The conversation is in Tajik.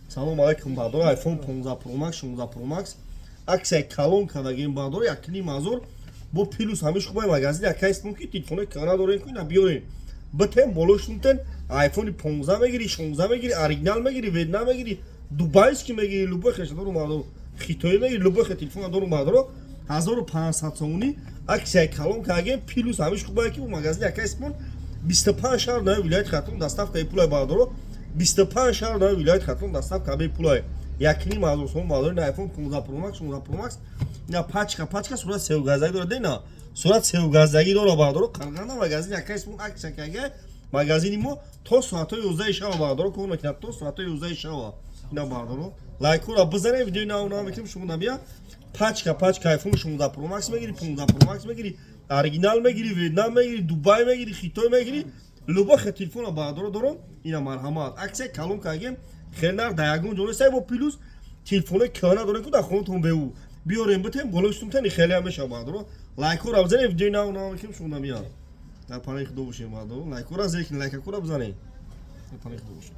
салом алайкум бардор iPhone 15 Pro Max 16 Pro Max аксия калон кардагем бардор якни мазур бо плюс ҳамиш хубай магазин якайст муки телефоне кана дорен куина биёрен битем болоштунтен iPhone 15 мегири 16 мегири оригинал мегири ведна мегири дубайский мегири любой хешадору мардор хитои мегири любой х телефон дору мардор 1500 сомони аксия калон кардагем плюс ҳамиш хубай ки магазин якайст мон 25 шаҳр наи вилоят хатун доставкаи пулай бардор 25 шаҳр наи вилоят хатун доставкаи пулай якни мазур сом бардор iPhone 15 Pro Max 16 Pro Max на пачка сурат севгаздагӣ дора дена сурат севгаздагӣ дора бардор қарғанда магазин якайс мон аксия кага магазини мо то соати 11 шаба бардор кор мекунад то соати 11 шаба ина бардор лайкура бизане видеои нав мекунем шумо набия пачка iPhone 16 Pro Max мегири 15 Pro Max мегири оригинал мегири вьетнам мегири дубай мегири хитой мегири любой х телефона бардор дором ина марҳамат аксия калон кагем хелнар да ягон ҷонесай бо плюс телефоне кана дорем ку дар хонатон беу биёрем битем болоштумтани хеле ҳамеша бардор лайкура бизане видеои нав мекунем шумо набия дар панаи худо бошем бардор лайкура зекин лайкакура бизане дар панаи худо бошем